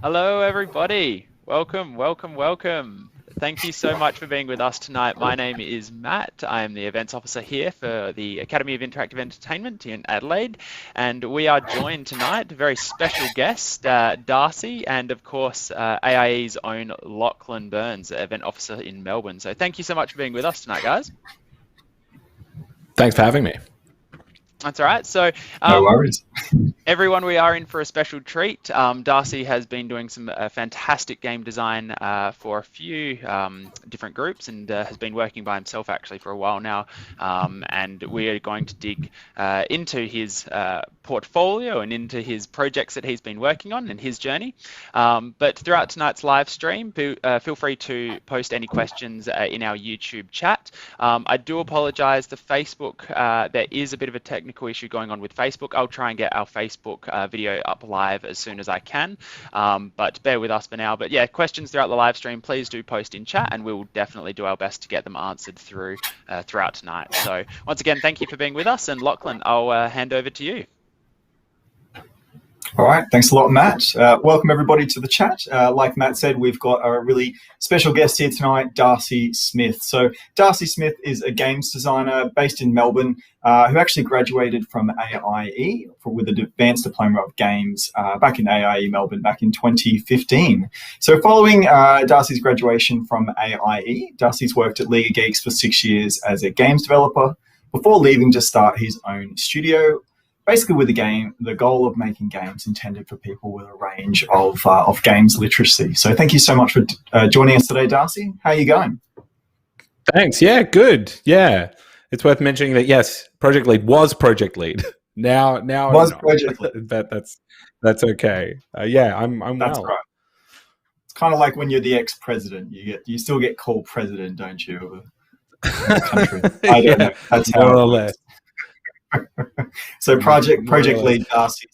Hello, everybody. Welcome, welcome, welcome. Thank you so much for being with us tonight. My name is Matt. I am the events officer here for the Academy of Interactive Entertainment in Adelaide. And we are joined tonight, a very special guest, Darcy, and of course, AIE's own Lachlan Burns, event officer in Melbourne. So thank you so much for being with us tonight, guys. Thanks for having me. That's all right. So no worries. Everyone, we are in for a special treat. Darcy has been doing some fantastic game design for a few different groups and has been working by himself actually for a while now. And we are going to dig into his portfolio and into his projects that he's been working on and his journey. But throughout tonight's live stream, feel free to post any questions in our YouTube chat. I do apologize, the Facebook, there is a bit of a technical issue going on with Facebook. I'll try and get our Facebook video up live as soon as I can, but bear with us for now. But yeah, questions throughout the live stream, please do post in chat and we'll definitely do our best to get them answered throughout tonight. So once again, thank you for being with us, and Lachlan, I'll hand over to you. All right, thanks a lot, Matt. Welcome everybody to the chat. Like Matt said, we've got a really special guest here tonight, Darcy Smith. So Darcy Smith is a games designer based in Melbourne who actually graduated from AIE with an advanced diploma of games back in AIE Melbourne back in 2015. So following Darcy's graduation from AIE, Darcy's worked at League of Geeks for 6 years as a games developer before leaving to start his own studio, basically with the goal of making games intended for people with a range of games literacy. So thank you so much for joining us today, Darcy. How are you going? Thanks. Yeah, good. Yeah. It's worth mentioning that, yes, Project Lead was Project Lead. now was Project Lead. But that's okay. Yeah, I'm that's well. Right. It's kind of like when you're the ex-president. You still get called president, don't you, of a country? I don't know. That's how more or less. So Project Lead Darcy.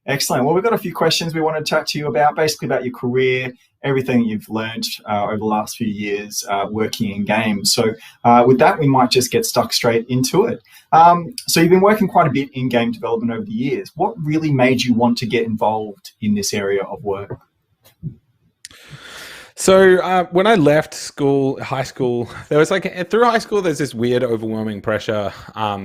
Excellent. Well, we've got a few questions we want to chat to you about, basically about your career, everything you've learned over the last few years working in games. So with that, we might just get stuck straight into it. So you've been working quite a bit in game development over the years. What really made you want to get involved in this area of work? So when I left high school, there was through high school, there's this weird overwhelming pressure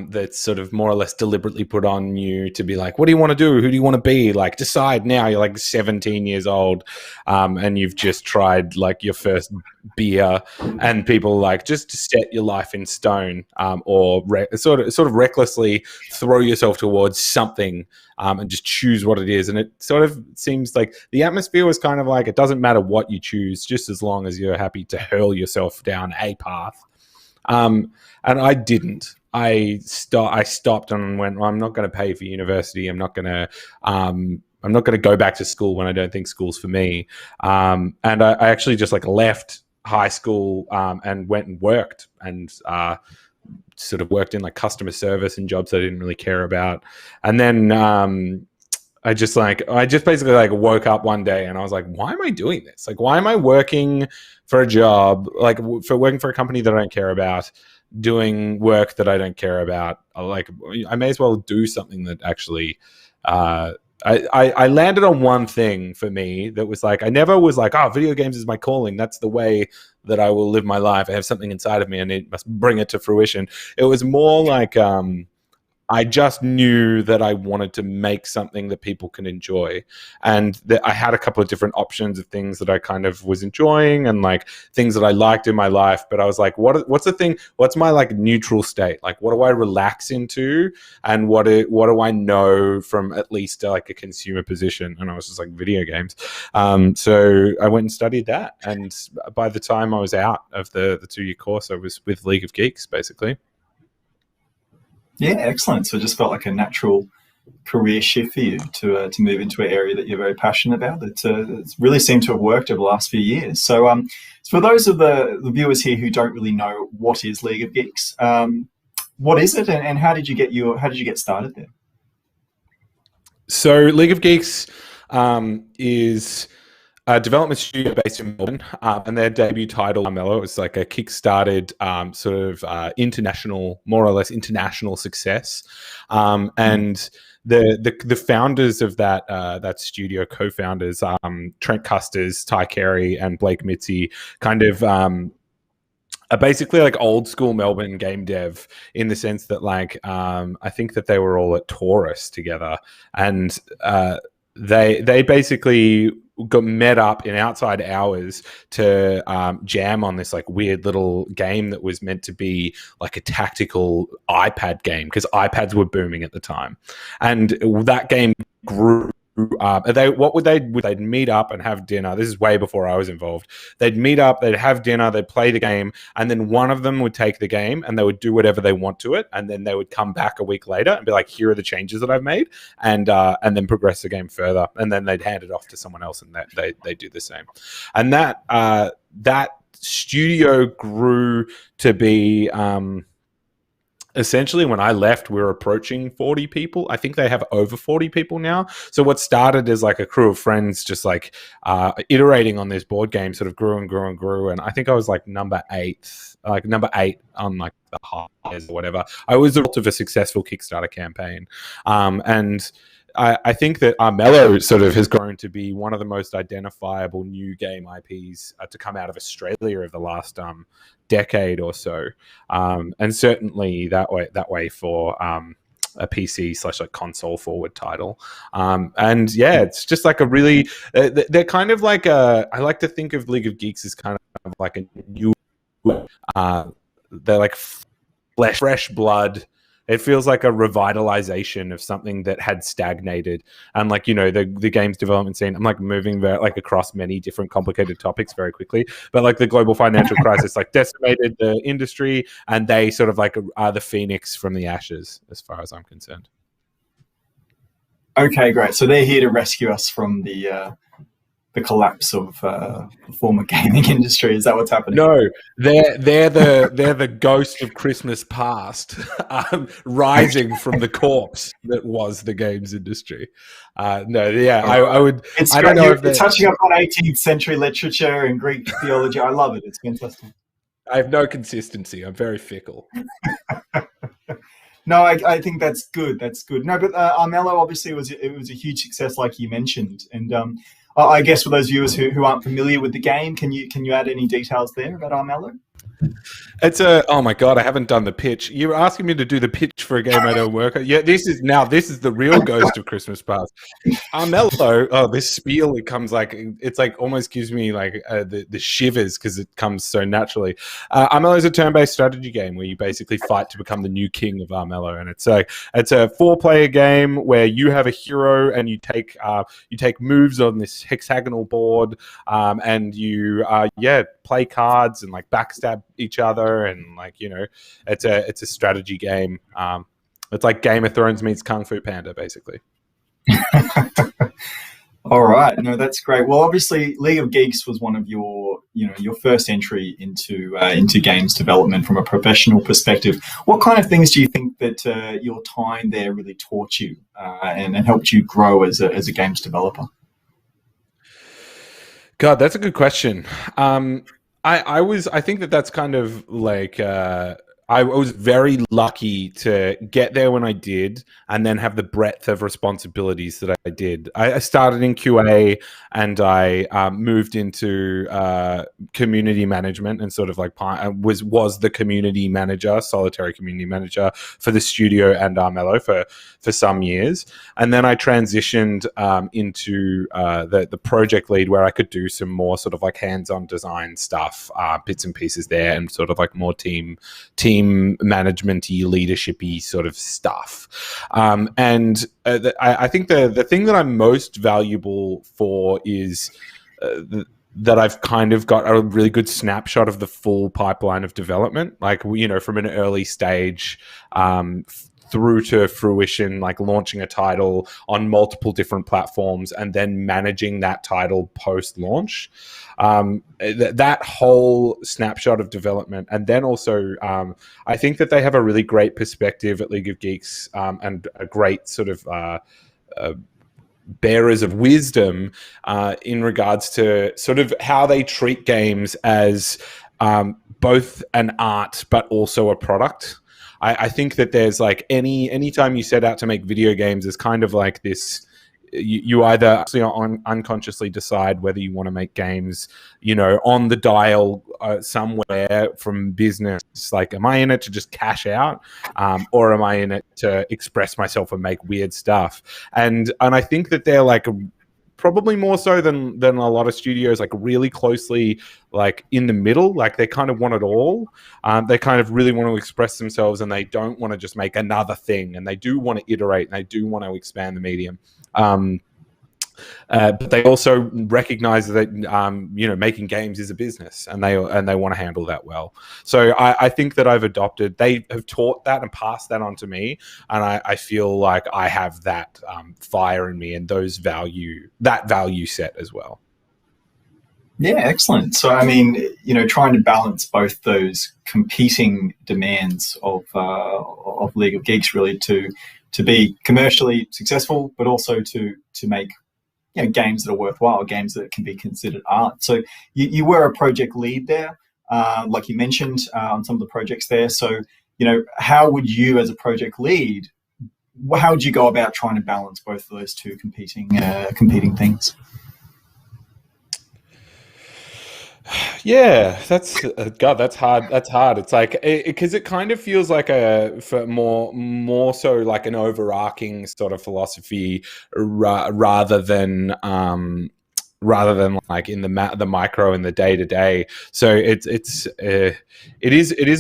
that's sort of more or less deliberately put on you to be like, what do you want to do? Who do you want to be? Like, decide now. You're like 17 years old and you've just tried like your first beer, and people like just set your life in stone or sort of recklessly throw yourself towards something and just choose what it is. And it sort of seems like the atmosphere was kind of like, it doesn't matter what you choose, just as long as you're happy to hurl yourself down a path. And I didn't. I stopped and went, well, I'm not going to pay for university. I'm not going to go back to school when I don't think school's for me. And I actually just like left high school and went and worked and sort of worked in like customer service and jobs I didn't really care about. And then I just basically like woke up one day and I was like, why am I doing this? Like, why am I working for a job, like working for a company that I don't care about, doing work that I don't care about? Like, I may as well do something that actually I landed on one thing for me that was like, I never was like, oh, video games is my calling. That's the way that I will live my life. I have something inside of me and it must bring it to fruition. It was more like I just knew that I wanted to make something that people can enjoy. And that I had a couple of different options of things that I kind of was enjoying and like things that I liked in my life. But I was like, what's the thing? What's my like neutral state? Like, what do I relax into? And what do I know from at least like a consumer position? And I was just like, video games. So I went and studied that. And by the time I was out of the 2-year course, I was with League of Geeks, basically. Yeah, excellent. So it just felt like a natural career shift for you to move into an area that you're very passionate about. It's really seemed to have worked over the last few years. So for those of the viewers here who don't really know what is League of Geeks, what is it, and how did you get started there? So League of Geeks is a development studio based in Melbourne, and their debut title, Armello, was like a kickstarted international, more or less international success. And the founders of that studio, co-founders, Trent Custers, Ty Carey, and Blake Mitzi, kind of are basically like old school Melbourne game dev in the sense that like I think that they were all at Taurus together, and they basically got met up in outside hours to jam on this like weird little game that was meant to be like a tactical iPad game because iPads were booming at the time, and that game grew. They'd meet up and have dinner. This is way before I was involved. They'd meet up, they'd have dinner, they'd play the game, and then one of them would take the game and they would do whatever they want to it, and then they would come back a week later and be like, here are the changes that I've made, and then progress the game further, and then they'd hand it off to someone else and they do the same. And that studio grew to be essentially, when I left, we were approaching 40 people. I think they have over 40 people now. So what started as like a crew of friends just like iterating on this board game sort of grew and grew and grew. And I think I was like number eight on like the highs or whatever. I was the result of a successful Kickstarter campaign. And I think that Armello sort of has grown to be one of the most identifiable new game IPs to come out of Australia over the last decade or so, and certainly that way for a PC / like console forward title. And yeah, it's just like a really they're kind of like I like to think of League of Geeks as kind of like a new they're like fresh blood. It feels like a revitalization of something that had stagnated. And like, you know, the games development scene, I'm like moving like across many different complicated topics very quickly, but like the global financial crisis like decimated the industry, and they sort of like are the phoenix from the ashes as far as I'm concerned. Okay, great. So they're here to rescue us from the collapse of the former gaming industry. Is that what's happening? No, they're the ghost of Christmas past, rising from the corpse that was the games industry. No, yeah, I would. I don't know if you're touching up on 18th century literature and Greek theology. I love it. It's fantastic. I have no consistency. I'm very fickle. No, I think that's good. That's good. No, but Armello obviously was a huge success, like you mentioned, and I guess for those viewers who aren't familiar with the game, can you add any details there about Armello? It's oh my god, I haven't done the pitch. You're asking me to do the pitch for a game I don't work on. Yeah, this is the real ghost of Christmas past. Armello, this spiel, it's like almost gives me like the shivers because it comes so naturally. Armello is a turn-based strategy game where you basically fight to become the new king of Armello, and it's a 4-player game where you have a hero and you take moves on this hexagonal board, and you play cards and like backstab each other, and like, you know, it's a strategy game. It's like Game of Thrones meets Kung Fu Panda, basically. All right, no, that's great. Well, obviously, League of Geeks was one of your first entry into games development from a professional perspective. What kind of things do you think that your time there really taught you and helped you grow as a games developer? God, that's a good question. I think that's kind of like I was very lucky to get there when I did, and then have the breadth of responsibilities that I did. I started in QA, and I moved into community management, and sort of like was the community manager, solitary community manager for the studio and Armello for some years, and then I transitioned into the project lead, where I could do some more sort of like hands-on design stuff, bits and pieces there, and sort of like more team management-y, leadership-y sort of stuff. And I think the thing that I'm most valuable for is that I've kind of got a really good snapshot of the full pipeline of development, like, you know, from an early stage through to fruition, like launching a title on multiple different platforms and then managing that title post-launch. That whole snapshot of development. And then also, I think that they have a really great perspective at League of Geeks, and a great sort of bearers of wisdom in regards to sort of how they treat games as both an art but also a product. I think that there's like anytime you set out to make video games, there's kind of like this, you either actually unconsciously decide whether you want to make games, you know, on the dial somewhere from business. Like, am I in it to just cash out, or am I in it to express myself and make weird stuff? And I think that they're like probably more so than a lot of studios, like really closely like in the middle. Like they kind of want it all. They kind of really want to express themselves, and they don't want to just make another thing, and they do want to iterate, and they do want to expand the medium. But they also recognize that you know, making games is a business, and they want to handle that well. So I think that I've adopted. They have taught that and passed that on to me, and I feel like I have that fire in me and that value set as well. Yeah, excellent. So, I mean, you know, trying to balance both those competing demands of League of Geeks, really, to be commercially successful, but also to make, you know, games that are worthwhile, games that can be considered art. So you were a project lead there, like you mentioned, on some of the projects there. So, you know, how would you as a project lead how would you go about trying to balance both of those two competing things? Yeah, that's God. That's hard. That's hard. It's like because it kind of feels like more so like an overarching sort of philosophy rather than like in the micro and the day to day. So it is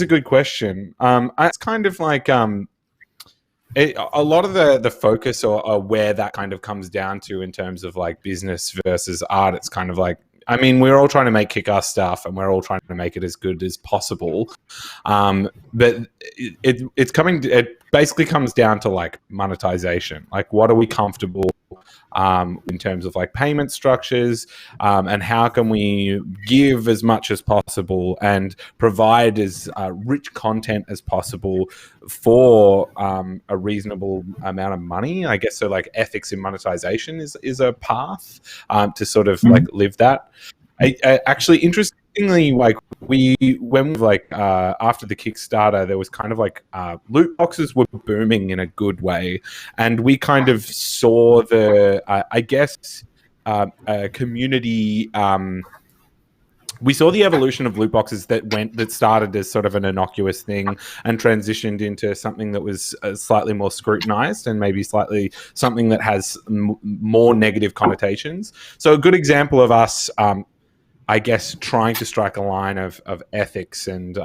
a good question. It's kind of like a lot of the focus or where that kind of comes down to in terms of like business versus art. It's kind of like, I mean, we're all trying to make kick-ass stuff and we're all trying to make it as good as possible. But it basically comes down to like monetization. Like, what are we comfortable in terms of like payment structures, and how can we give as much as possible and provide as rich content as possible for a reasonable amount of money, I guess. So like ethics in monetization is a path to sort of like live that. I actually, interestingly, like after the Kickstarter, there was kind of like loot boxes were booming in a good way, and we kind of saw the community. We saw the evolution of loot boxes that started as sort of an innocuous thing and transitioned into something that was slightly more scrutinized and maybe slightly something that has more negative connotations. So a good example of us, I guess, trying to strike a line of ethics and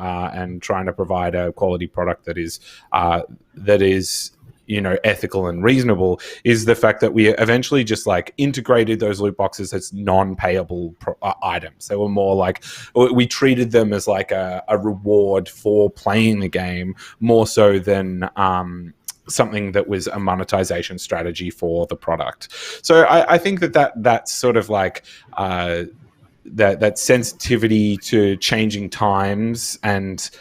trying to provide a quality product that is ethical and reasonable is the fact that we eventually just like integrated those loot boxes as non-payable items. They were more like, we treated them as like a reward for playing the game more so than something that was a monetization strategy for the product. So I think that's sort of like that sensitivity to changing times and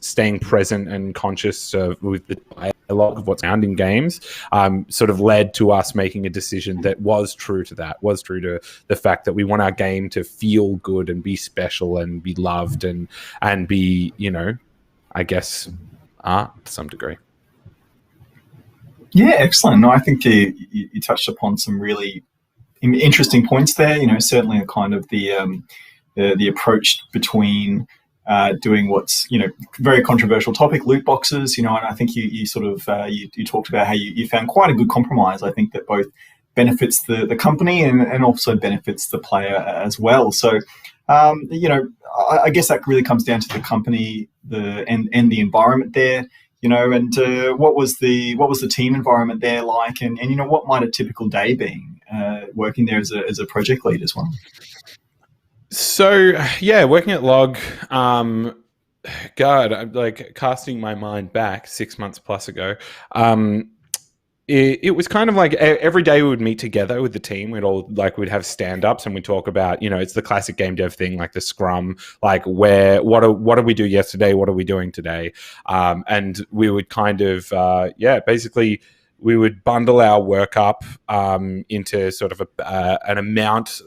staying present and conscious with the dialogue of what's found in games sort of led to us making a decision that was true to the fact that we want our game to feel good and be special and be loved and be, I guess, art to some degree. Yeah, excellent. No, I think you touched upon some really interesting points there. Certainly kind of the approach between doing what's very controversial topic, loot boxes. And I think you sort of you talked about how you found quite a good compromise. I think that both benefits the company and also benefits the player as well. So I guess that really comes down to the company and the environment there. And what was the team environment there like, and what might a typical day be working there as a project lead as well? So yeah, working at Log, God, I'm like casting my mind back 6 months plus ago. It was kind of like every day we would meet together with the team. We'd have stand-ups and we'd talk about, it's the classic game dev thing, like the scrum, like what did we do yesterday? What are we doing today? And we would kind of, basically we would bundle our work up into sort of an amount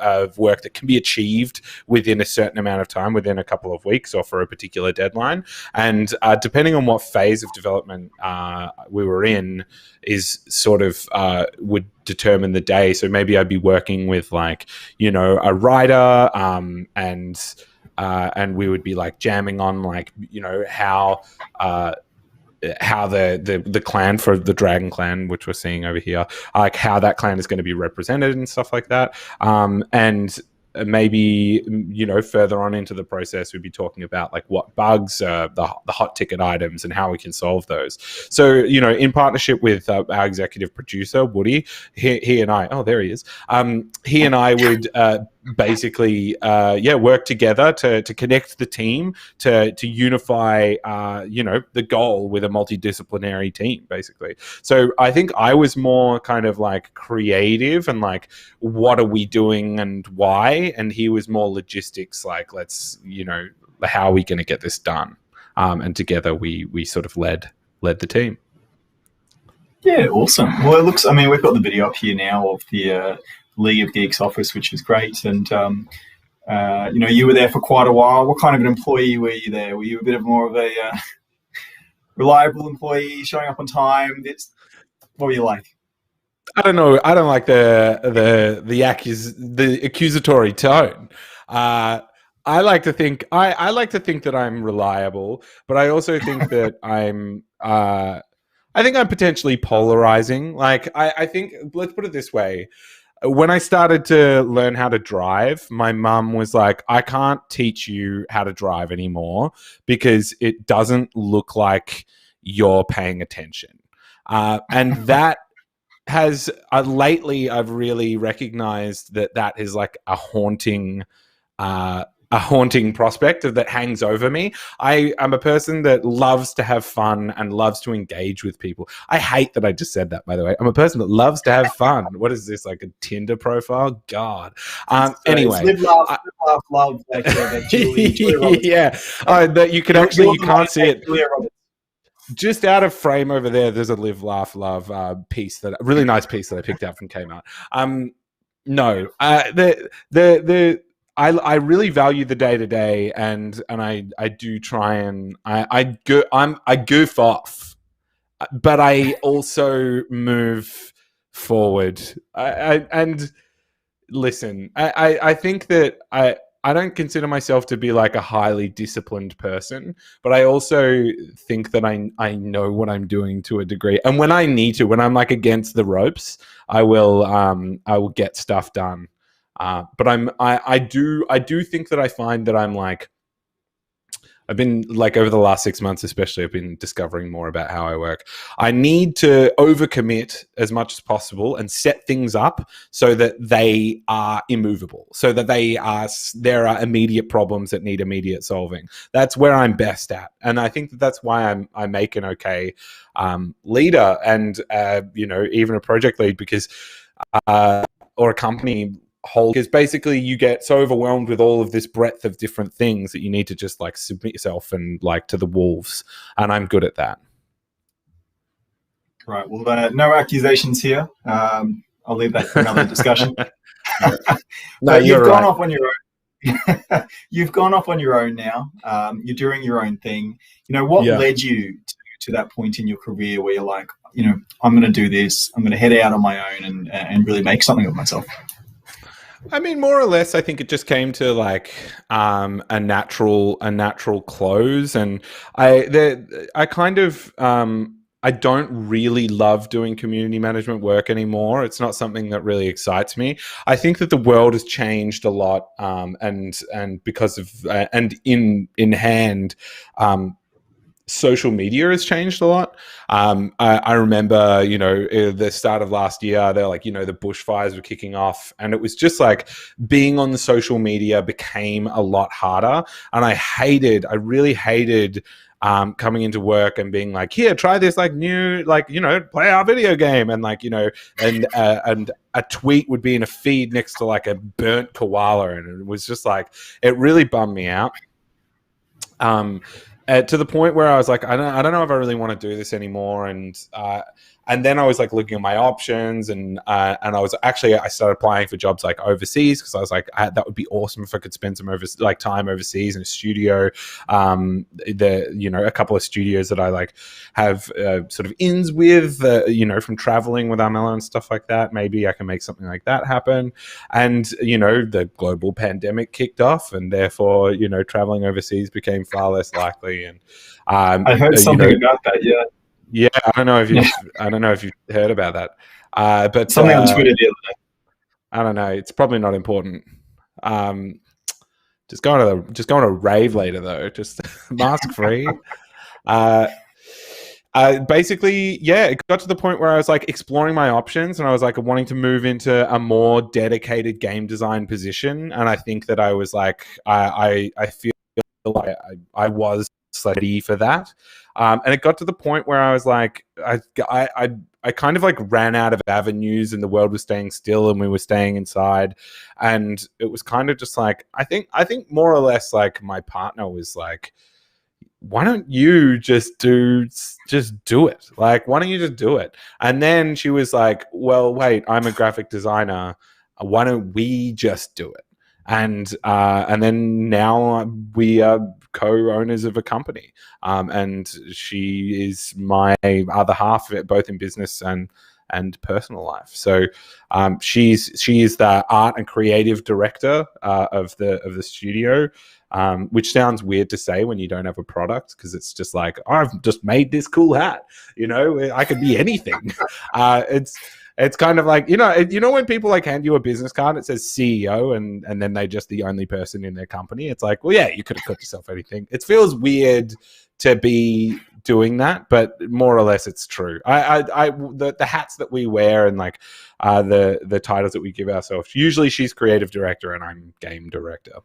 of work that can be achieved within a certain amount of time, within a couple of weeks or for a particular deadline. And depending on what phase of development we were in is sort of would determine the day. So maybe I'd be working with like, a writer and we would be like jamming on like, how the clan for the Dragon Clan, which we're seeing over here, like how that clan is going to be represented and stuff like that. And maybe, further on into the process, we'd be talking about like what bugs, the hot ticket items and how we can solve those. So, in partnership with our executive producer, Woody, he and I, oh, there he is. He and I would basically work together to connect the team to unify the goal with a multidisciplinary team, basically. So I think I was more kind of like creative and like what are we doing and why, and he was more logistics, like let's how are we going to get this done, and together we sort of led the team. Yeah, awesome. Well, it looks, we've got the video up here now of the League of Geeks office, which is great. And, you were there for quite a while. What kind of an employee were you there? Were you a bit of more of a reliable employee, showing up on time? What were you like? I don't know. I don't like the accusatory tone. I like to think I like to think that I'm reliable, but I also think that I think I'm potentially polarizing. Like I think, let's put it this way. When I started to learn how to drive, my mum was like, I can't teach you how to drive anymore because it doesn't look like you're paying attention. And that has lately I've really recognized that is like a haunting prospect that hangs over me. I am a person that loves to have fun and loves to engage with people. I hate that I just said that, by the way. I'm a person that loves to have fun. What is this, like a Tinder profile? God. Anyway, live, laugh, love, like Julia Roberts. Yeah, that you can actually, you can't see it. Just out of frame over there's a live, laugh, love piece, that really nice piece that I picked out from Kmart. No, I really value the day to day, and I do try and I goof off, but I also move forward. And listen, I think that I don't consider myself to be like a highly disciplined person, but I also think that I know what I'm doing to a degree. And when I need to, when I'm like against the ropes, I will get stuff done. But I do think that I find that I'm like, I've been like, over the last 6 months, especially, I've been discovering more about how I work. I need to overcommit as much as possible and set things up so that they are immovable, so that there are immediate problems that need immediate solving. That's where I'm best at. And I think that's why I make an okay leader and, even a project lead, because, or a company whole, because basically you get so overwhelmed with all of this breadth of different things that you need to just like submit yourself and like to the wolves, and I'm good at that. Right, well, no accusations here. I'll leave that for another discussion. No, you've gone off on your own. You've gone off on your own now. You're doing your own thing. What led you to that point in your career where you're like, I'm going to do this, I'm going to head out on my own and really make something of myself? I mean, more or less, I think it just came to like a natural close, and I kind of I don't really love doing community management work anymore. It's not something that really excites me. I think that the world has changed a lot, and because of and in hand. Social media has changed a lot. I remember, the start of last year, they're like, the bushfires were kicking off, and it was just like being on the social media became a lot harder. And I really hated coming into work and being like, here, try this like new, like, play our video game. And like, and a tweet would be in a feed next to like a burnt koala. And it was just like, it really bummed me out. To the point where I was like, I don't know if I really want to do this anymore, and then I was like looking at my options, and I started applying for jobs like overseas, because I was like, that would be awesome if I could spend some time overseas in a studio. A couple of studios that I like have sort of ins with, from traveling with Armello and stuff like that. Maybe I can make something like that happen. And the global pandemic kicked off, and therefore traveling overseas became far less likely. And I heard something about that. Yeah. Yeah, I don't know if you've heard about that. But something on Twitter the other day. I don't know. It's probably not important. Just going to a rave later though. Just mask free. Basically, it got to the point where I was like exploring my options, and I was like wanting to move into a more dedicated game design position. And I think that I was like, I feel like I was ready for that. And it got to the point where I was like, I kind of like ran out of avenues, and the world was staying still, and we were staying inside. And it was kind of just like, I think more or less like my partner was like, why don't you just do it? Like, why don't you just do it? And then she was like, well, wait, I'm a graphic designer. Why don't we just do it? And then now we are co-owners of a company, and she is my other half of it, both in business and personal life. So she is the art and creative director of the studio, which sounds weird to say when you don't have a product, because it's just like, I've just made this cool hat, I could be anything. It's kind of like, when people like hand you a business card, it says CEO and then they're just the only person in their company. It's like, well, yeah, you could have called yourself anything. It feels weird to be doing that, but more or less it's true. The hats that we wear and like the titles that we give ourselves, usually she's creative director and I'm game director.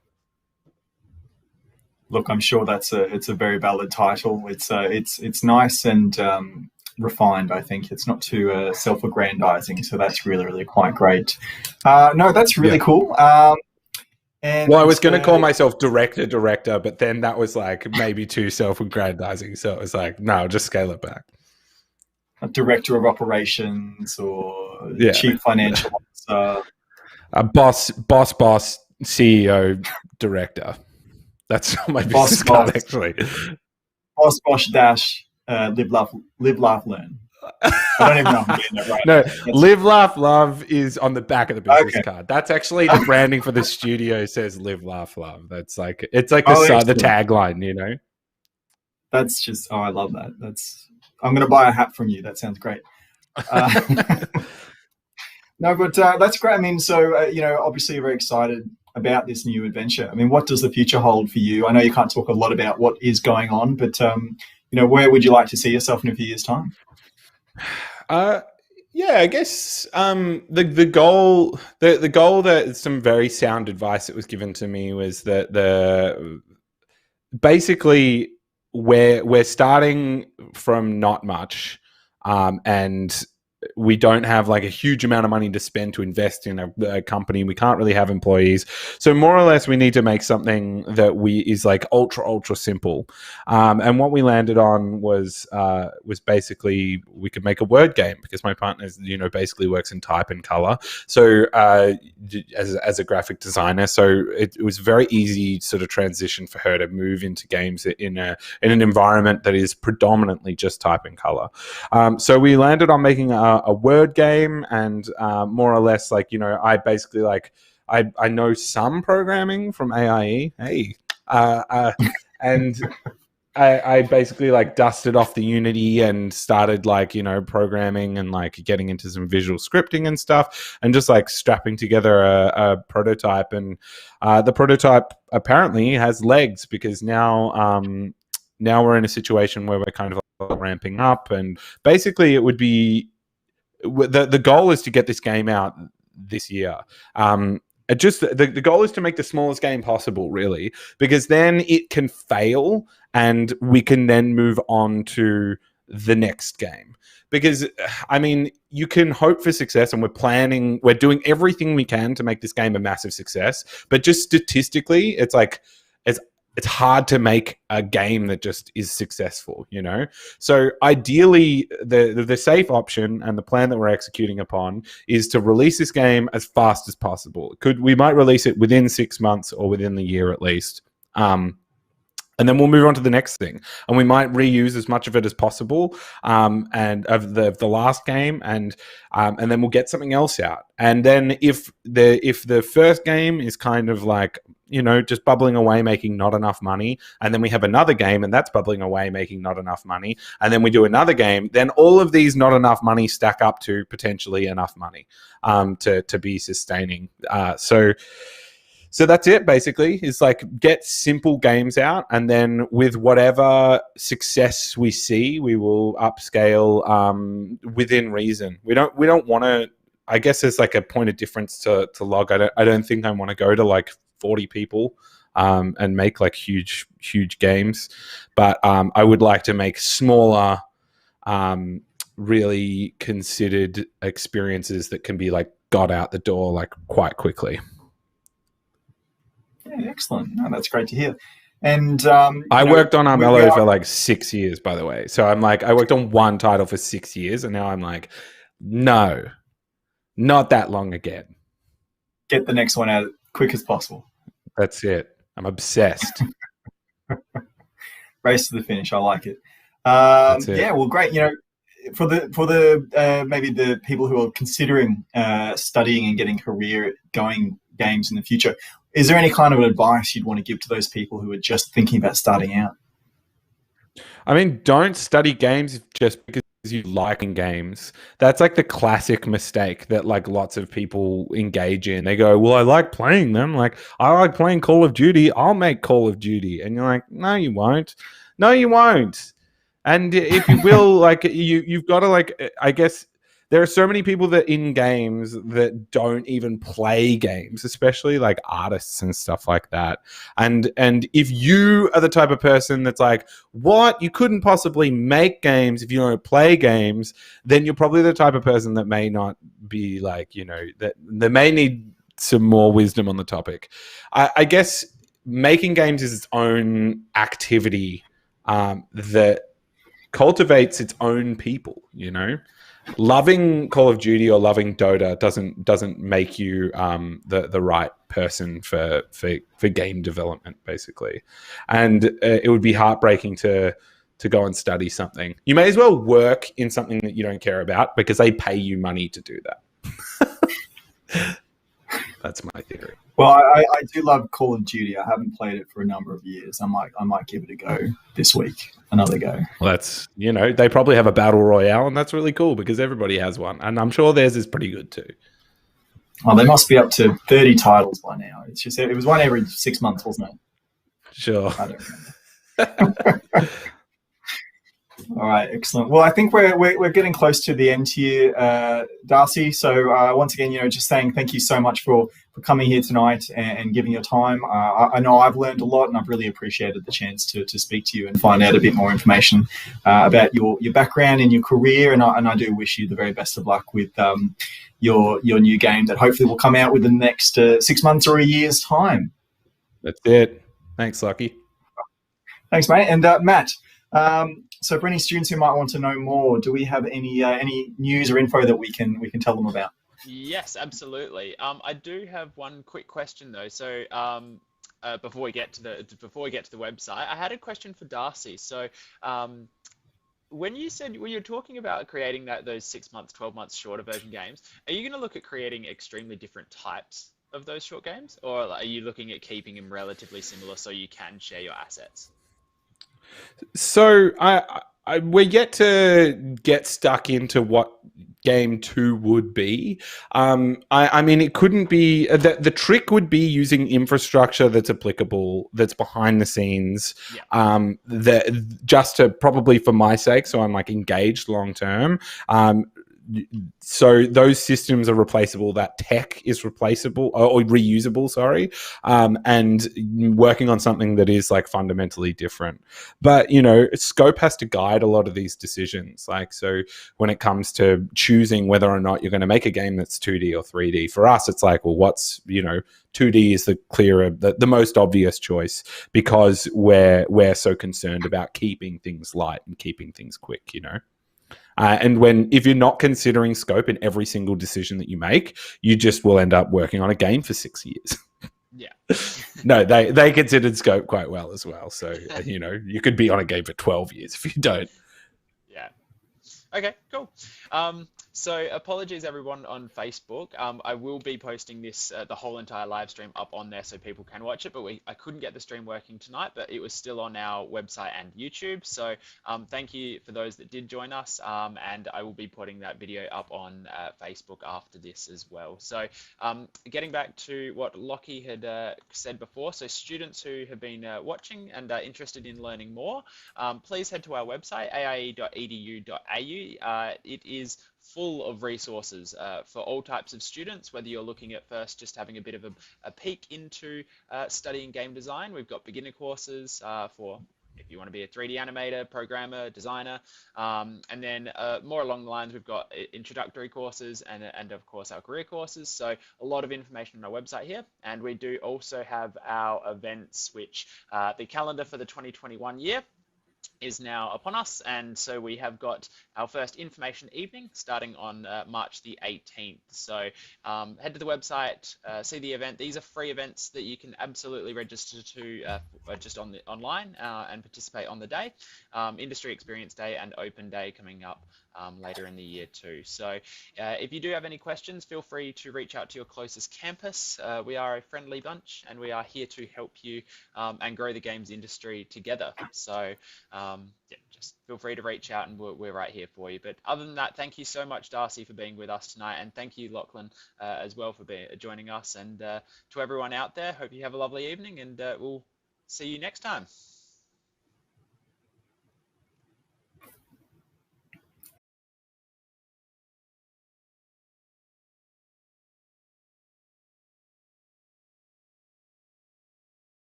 Look, I'm sure it's a very valid title. It's nice and refined. I think it's not too self-aggrandizing, so that's really, really quite great. No, that's really cool. And I was going to call myself director, but then that was like maybe too self-aggrandizing, so it was like, no, just scale it back. A director of operations or chief financial officer, a boss, CEO, director. That's my business card, actually. Boss dash live laugh learn. I don't even know if I'm getting that right. No, live laugh love is on the back of the business card. That's actually the branding for the studio. Says live laugh love. That's like the tagline. That's just I love that. I'm going to buy a hat from you. That sounds great. No, but that's great. I mean, so obviously you're very excited about this new adventure. I mean, what does the future hold for you? I know you can't talk a lot about what is going on, but where would you like to see yourself in a few years' time? I guess the goal that some very sound advice that was given to me was that basically we're starting from not much, and we don't have like a huge amount of money to spend to invest in a company. We can't really have employees. So more or less we need to make something that is like ultra simple. And what we landed on was basically we could make a word game, because my partner basically works in type and color. So as a graphic designer, so it was very easy sort of transition for her to move into games in an environment that is predominantly just type and color. So we landed on making a word game, and more or less like I basically like I know some programming from AIE, and I basically like dusted off the Unity and started like programming and like getting into some visual scripting and stuff, and just like strapping together a prototype. And the prototype apparently has legs, because now we're in a situation where we're kind of ramping up, and basically it would be the goal is to get this game out this year. The goal is to make the smallest game possible, really, because then it can fail and we can then move on to the next game. Because I mean, you can hope for success, and we're doing everything we can to make this game a massive success, but just statistically it's hard to make a game that just is successful, So ideally, the safe option and the plan that we're executing upon is to release this game as fast as possible. We might release it within 6 months or within the year at least. And then we'll move on to the next thing, and we might reuse as much of it as possible, and of the last game, and then we'll get something else out. And then if the first game is kind of like just bubbling away, making not enough money, and then we have another game and that's bubbling away, making not enough money, and then we do another game, then all of these not enough money stack up to potentially enough money to be sustaining. So that's it, basically, is like get simple games out, and then with whatever success we see, we will upscale within reason. We don't want to, I guess there's like a point of difference to log. I don't think I want to go to like 40 people and make like huge games, but I would like to make smaller, really considered experiences that can be like got out the door like quite quickly. Yeah, excellent. No, that's great to hear. And I worked on Armello for like 6 years, by the way. So I'm like, I worked on one title for 6 years, and now I'm like, no, not that long again. Get the next one out as quick as possible. That's it. I'm obsessed. Race to the finish. I like it. That's it. Yeah, well, great. For the maybe the people who are considering studying and getting career going games in the future, is there any kind of advice you'd want to give to those people who are just thinking about starting out? I mean, don't study games just because you like games. That's like the classic mistake that like lots of people engage in. They go, well, I like playing them. Like, I like playing Call of Duty. I'll make Call of Duty. And you're like, no, you won't. No, you won't. And if you will, like, you've got to, like, I guess there are so many people that in games that don't even play games, especially like artists and stuff like that. And if you are the type of person that's like, what? You couldn't possibly make games if you don't play games, then you're probably the type of person that may not be like, that they may need some more wisdom on the topic. I guess making games is its own activity that cultivates its own people, Loving Call of Duty or loving Dota doesn't make you the right person for game development, basically. And it would be heartbreaking to go and study something. You may as well work in something that you don't care about because they pay you money to do that. That's my theory. Well, I do love Call of Duty. I haven't played it for a number of years. I might give it a go this week. Another go. Well, that's, they probably have a battle royale, and that's really cool because everybody has one, and I'm sure theirs is pretty good too. Oh, they must be up to 30 titles by now. It's just, it was one every 6 months, wasn't it? Sure. I don't remember. All right, excellent. Well, I think we're getting close to the end here, Darcy. So once again, just saying thank you so much for coming here tonight and giving your time. I know I've learned a lot, and I've really appreciated the chance to speak to you and find out a bit more information about your background and your career. And I do wish you the very best of luck with your new game that hopefully will come out within the next 6 months or a year's time. That's it. Thanks, Lucky. Thanks, mate. And Matt. So for any students who might want to know more, do we have any news or info that we can tell them about? Yes, absolutely. I do have one quick question though. So before we get to the website, I had a question for Darcy. So when you're talking about creating those 6 months, 12 months shorter version games, are you going to look at creating extremely different types of those short games, or are you looking at keeping them relatively similar so you can share your assets? So we're yet to get stuck into what game 2 would be. I mean, it couldn't be the trick would be using infrastructure that's applicable, that's behind the scenes. Yeah. That just to probably for my sake, so I'm like engaged long term. So those systems are replaceable. That tech is replaceable or reusable, sorry, and working on something that is like fundamentally different. But scope has to guide a lot of these decisions. Like, so when it comes to choosing whether or not you're going to make a game that's 2D or 3D, for us, it's like, well, what's 2D is the clearer, the most obvious choice because we're so concerned about keeping things light and keeping things quick, And if you're not considering scope in every single decision that you make, you just will end up working on a game for 6 years. Yeah. No, they considered scope quite well as well. So, you could be on a game for 12 years if you don't. Yeah. Okay, cool. So apologies everyone on Facebook. I will be posting this, the whole entire live stream up on there so people can watch it, but I couldn't get the stream working tonight, but it was still on our website and YouTube. So thank you for those that did join us. And I will be putting that video up on Facebook after this as well. So getting back to what Lockie had said before, so students who have been watching and are interested in learning more, please head to our website, aie.edu.au. It is full of resources for all types of students, whether you're looking at first just having a bit of a peek into studying game design. We've got beginner courses for if you want to be a 3D animator, programmer, designer, and then more along the lines, we've got introductory courses and of course our career courses. So a lot of information on our website here. And we do also have our events, which the calendar for the 2021 year is now upon us, and so we have got our first information evening starting on March the 18th. So head to the website, see the event. These are free events that you can absolutely register to just on the online and participate on the day. Industry Experience Day and Open Day coming up later in the year too. So if you do have any questions, feel free to reach out to your closest campus. We are a friendly bunch, and we are here to help you and grow the games industry together. So yeah, just feel free to reach out, and we're right here for you. But other than that, thank you so much, Darcy, for being with us tonight, and thank you, Lachlan, as well for joining us. And to everyone out there, hope you have a lovely evening, and we'll see you next time.